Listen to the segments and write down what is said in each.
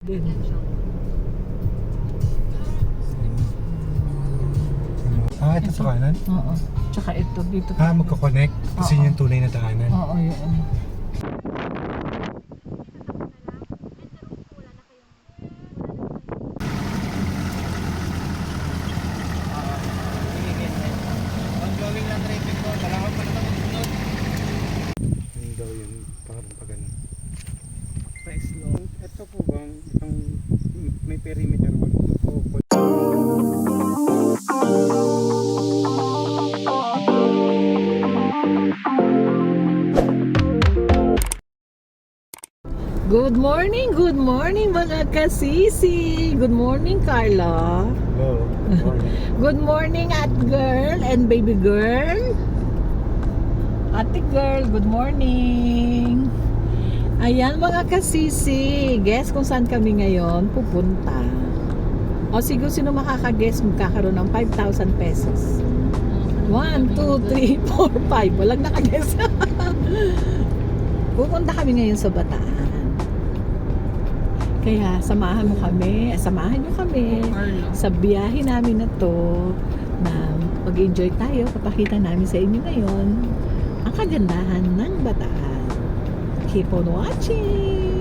Din. Ito sa kanan? Oo. Tsaka ito dito. Magkoconnect? Kasi Oo. yung tunay na daanan. Oo, yun. Ongoing lang traffic ko, dalawang pa naman sunod. Yung daw yun, parang pa ganun. Pa-slow. Ito po bang, itong may perimeter wall? Good morning mga kasisi. Good morning, Carla. Oo. Good morning, at girl and baby girl. Ate girl, good morning. Ayan mga kasisi. Guess kung saan kami ngayon pupunta. O siguro sino makaka-guess magkakaroon ng 5,000 pesos. 1, 2, 3, 4, 5. Walang nakaguess. Pupunta kami ngayon sa Bataan. Kaya samahan nyo kami sa biyahe namin na to, na mag-enjoy tayo. Papakita namin sa inyo ngayon ang kagandahan ng Bataan. Keep on watching!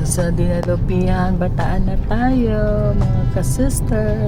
Sa Dinalupihan, Bataan na tayo, mga ka-sister.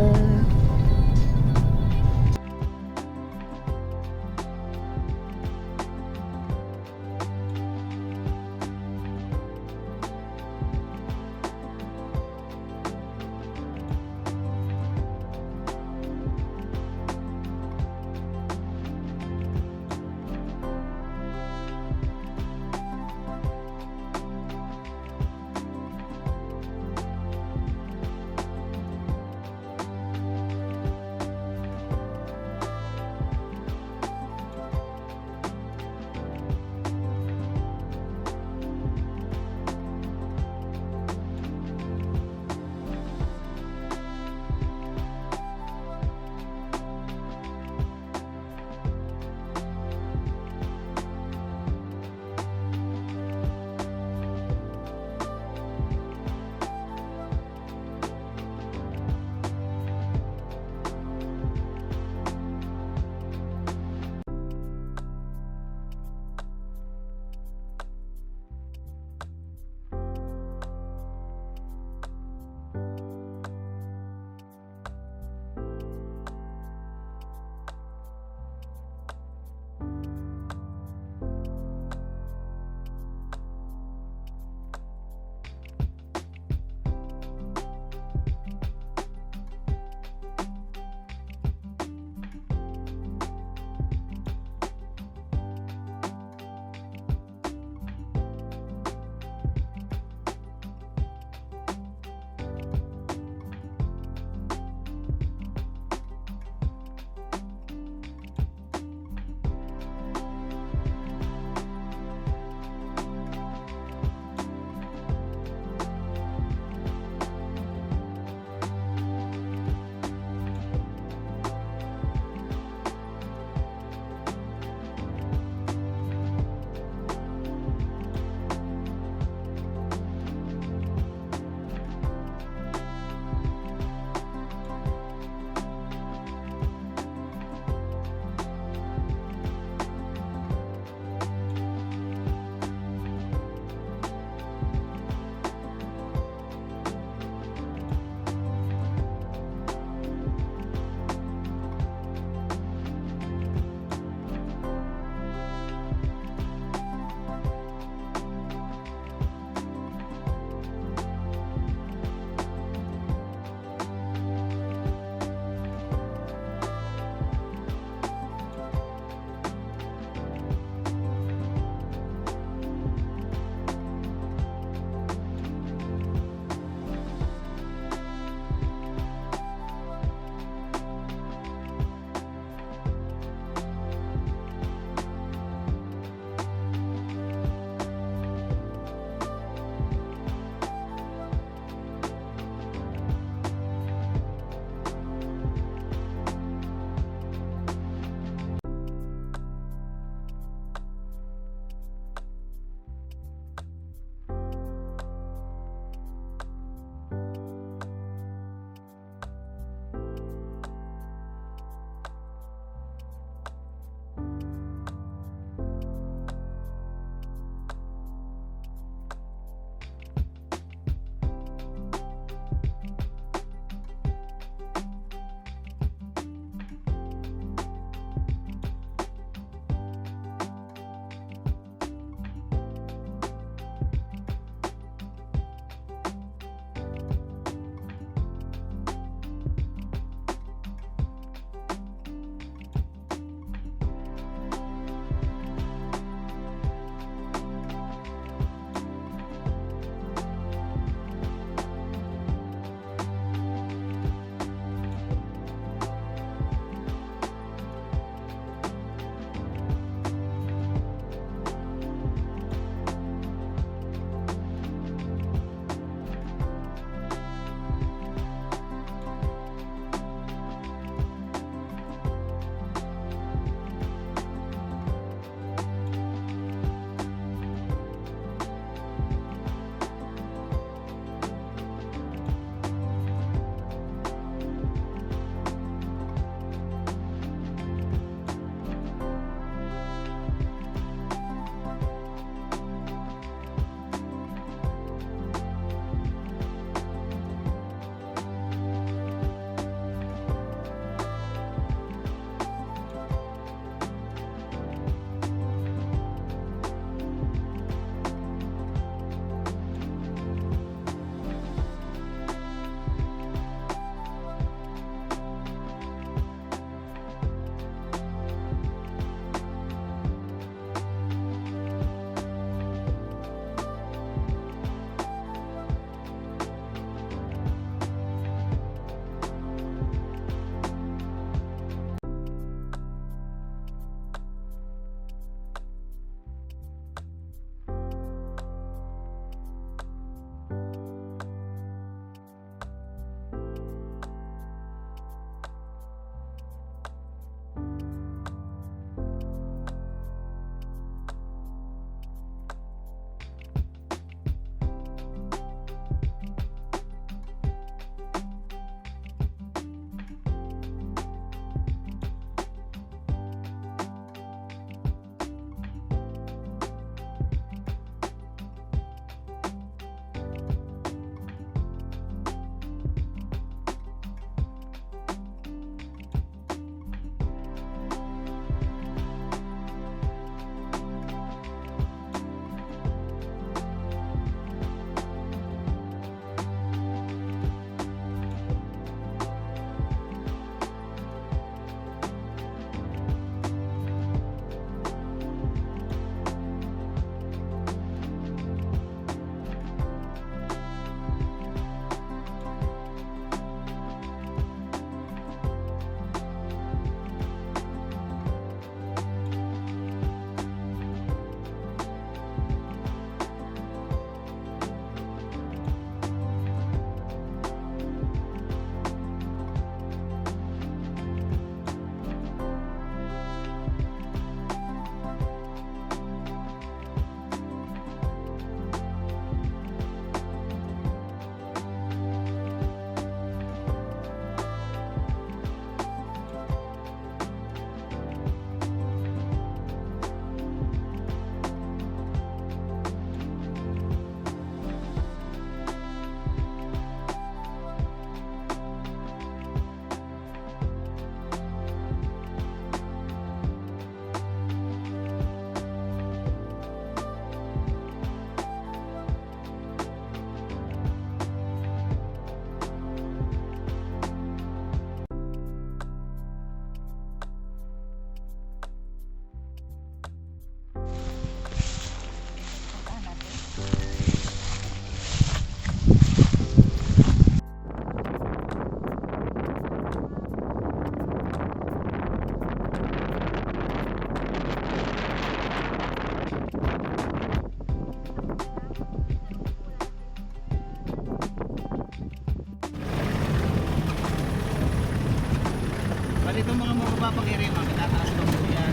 mapag-area, ma'am, itataas pa po yan.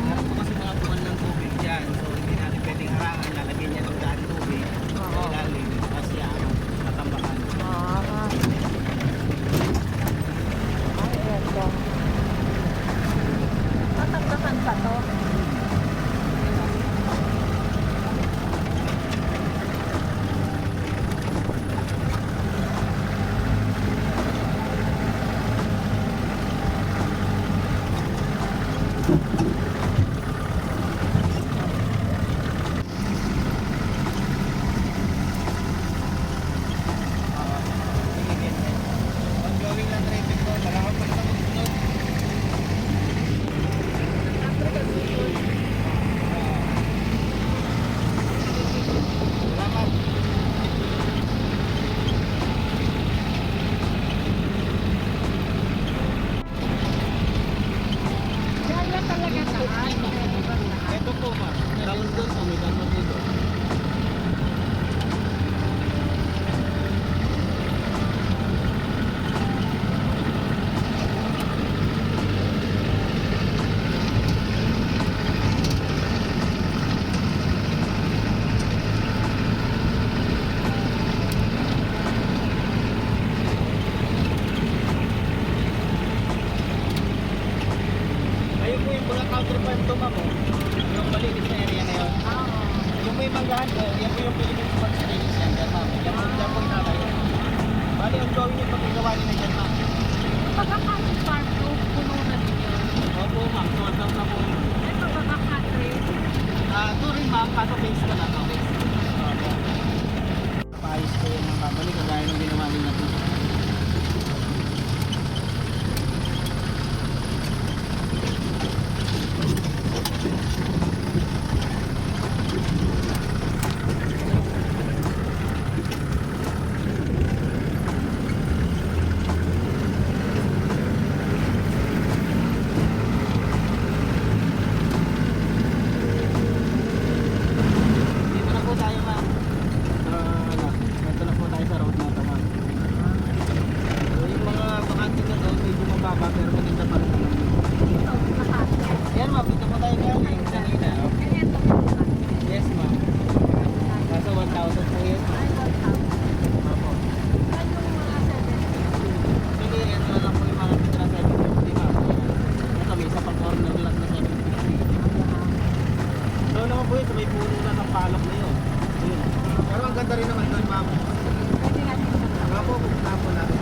Meron po kasi mga buwan ng tubig dyan. So, hindi natin pwedeng harangan. Lalagyan niya ng daan tubig. Oo. Sa ilalim. Kasi natambakan. Ay, eto. Tatambakan pa to. Ongoing lang traffic ko. Dalawa pa naman susunod. Salamat. Kaya talaga saan? Ito po, ma'am. Down doon sa may dalawa dito. Ayun po yung mga counterpart to, ma'am. Yung malinis na area na yun. Yung may manggahan ko, yan po yung Philippine Sports Trails yan, dyan, ma'am. Yan po yung nakayo. Bali, ang gawin yung pagkagawa nila dyan, ma'am. Pagkakasin farm to, puno na din yun. Opo, ma'am. Sold out na po yun. Ay, pagkakasin. Touring, ma'am. Kaso base ko lang, ma'am. Opo. Paayos ko yung mga babalik, kagaya ng ginawa nila dito. Dito na po tayo, ma'am. Ito na po tayo sa road na ito, ma'am. So, yung mga bakante na doon, medyo mababa, pero maganda pa rin naman. Ito, pagkakasin. Yan, ma'am. Dito po tayo galing. Kanina. Eh, eto pagkakasin. Yes, ma'am. Nasa 1,000 po yan, ma'am. Ay, 1,000. Opo. Ano yung mga 7? Actually, ito na lang po yung mga titra 750, ma'am. Ito, may isa pang corner lang na 750. So, naman po yun, sa may puno na ng palok na yun. Yun. Pero ang ganda rin naman doon, ma'am. Pwede natin ito. Nga po, pupunta po natin.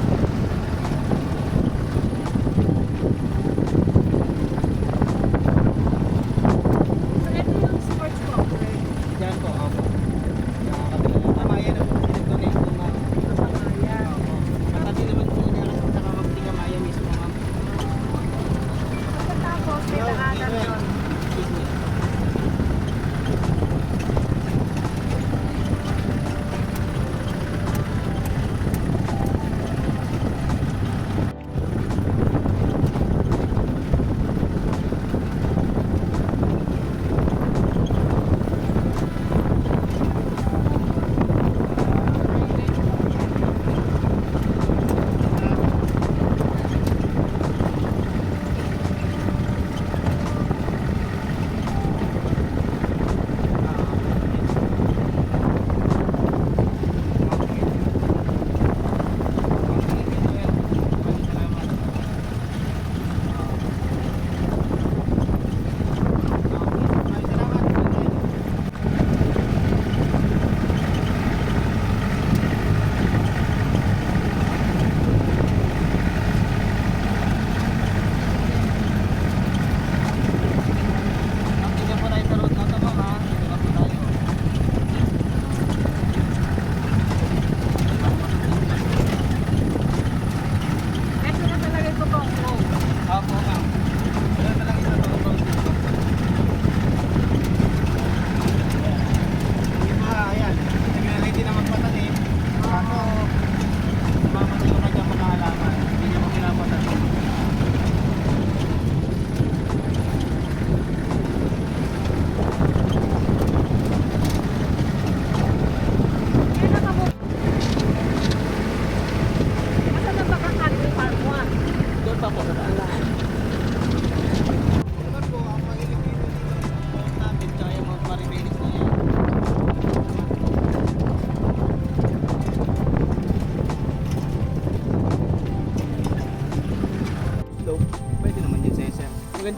So, ito yung sports complex. Diyan po, opo. Tama yan ang pinag-donate po, ma'am. Ayan. Opo. Katabi naman po niya sa Takamagtigamaya mismo, ma'am. Pagkatapos, may daanan doon. Excuse me.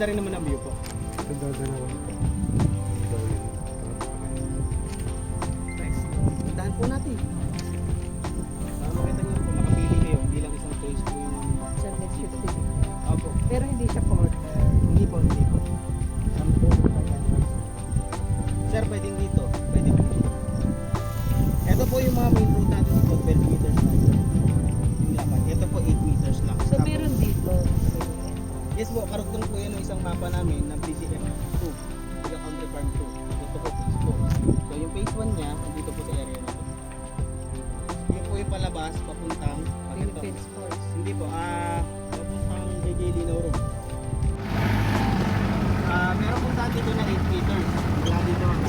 maganda rin naman ang view po. Ito daw dalawa. Nice. Puntahan po natin. Para makita nyo po, makapili kayo. Hindi lang isang place po yung... Sir, next 50. Opo. Pero hindi siya corner. Hindi po, hindi po. Sir, pwedeng dito. Pwede po dito. Ito po yung mga main road natin dito. 12 meters lang. Yung lakad. Ito po 8 meters lang. So, meron dito. Yes po, karugtong po yan ng isang mapa namin ng PCM 2. Yung Country Farm 2. Ito po phase 2. So yung phase 1 niya, nandito po sa area na to. Yun po yung palabas, papuntang ito. Philippine Sports. Hindi po, papuntang JJ Lino Road. Meron po sa dito na 8 meters. Wala dito ang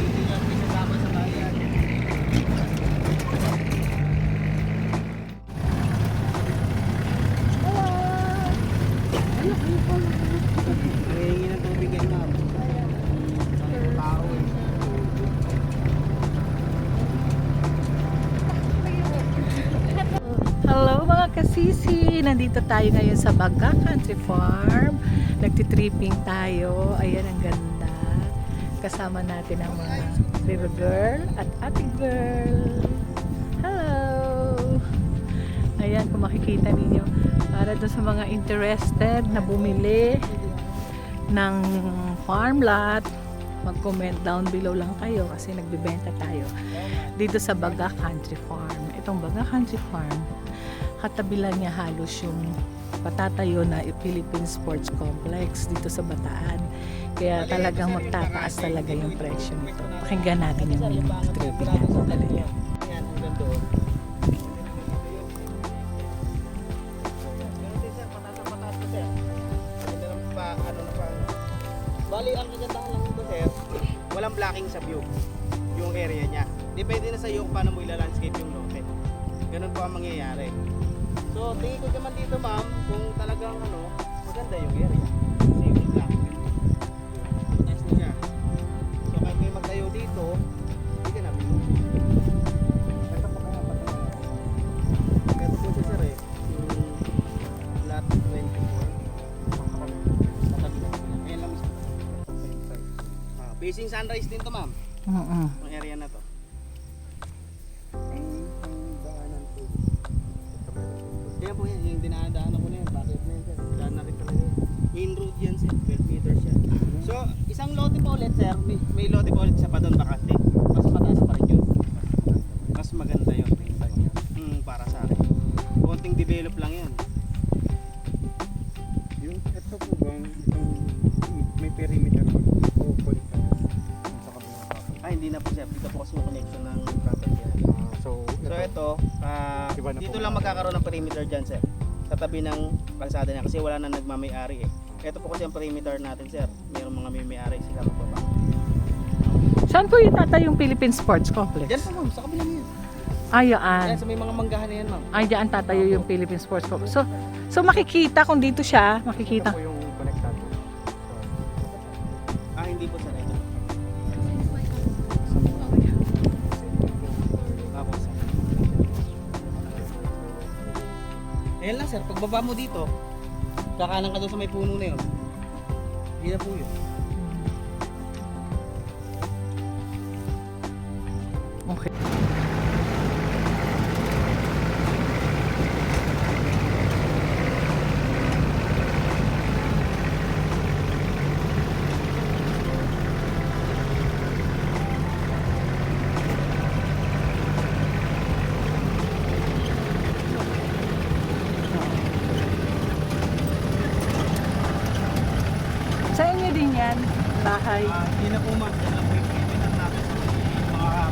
hindi lang pinasama sa bayan. Nangihingi ng tubig yan, ma'am. Ang tao eh. Hello mga kasisi! Nandito tayo ngayon sa Baga Country Farm. Nagtitripping tayo. Ayan, ang ganda. Kasama natin ang mga baby girl at ate girl. Hello! Ayan, kung makikita ninyo. Para doon sa mga interested na bumili ng farm lot, mag-comment down below lang kayo kasi nagbibenta tayo dito sa Baga Country Farm. Itong Baga Country Farm, katabi lang niya halos yung patatayo na Philippine Sports Complex dito sa Bataan. Kaya talagang magtataas talaga yung presyo nito. Pakinggan natin yung tripping natin talaga. Yan, hanggang doon. Ganun din sir, pataas ang pataas ko sir. Maganda lang pa, ano na pa. Bali, ang kagandahan lang dito sir, walang blocking sa view. Yung area niya. Depende na sa iyo kung paano mo ila-landscape yung lote. Ganun po ang mangyayari. So, tingin ko naman dito ma'am, kung talagang ano, maganda yung area. Same lang. Nice na siya. So, kahit may magtayo dito, hindi ka namin. Ito po kaya patayo. Ito po siya sir eh. Yung lot 24. Katabi lang. Ayan lang mismo. Facing sunrise din to ma'am. Ang area na to. Ang daanan po. Kaya po yan, yung dinadaanan ko na yan. Bakit na yan sir? Daan na rin talaga yan. Main road yan sir, 12 meters yan. So, isang lote po ulit sir, may lote po ulit sa Padon Bakante. Mas mataas pa rin yun. Mas maganda yun. Para sa akin. Konting develop lang yan. Yung ito po bang itong may perimeter po o baliktad? Sa kabilang property. Hindi na po sir. Dito po kasi yung connection ng property yan. So So ito, Iba na dito po. lang magkakaroon ng perimeter dyan sir. Sa tabi ng kalsada niya kasi wala na nagmamay-ari eh. Ito po kasi ang perimeter natin sir. Mayroong mga may-ari sila magbaba. Saan po yung yung Philippine Sports Complex? Diyan po ma'am, sa kabila niya. Ayaan. Yan, sa may mga manggahan na yan ma'am. Ay, diyan tatayo yung Philippine Sports Complex. So makikita kung dito siya, ito makikita. po yung konektado. Hindi po sir. Ito. Tapos. Ayan lang sir, pagbaba mo dito, kakanan ka doon sa may puno na yun. Hindi na po yun. Okay. Sa inyo din yan, bahay. Hindi na po ma'am, yan lang po yung pinitan natin sa mga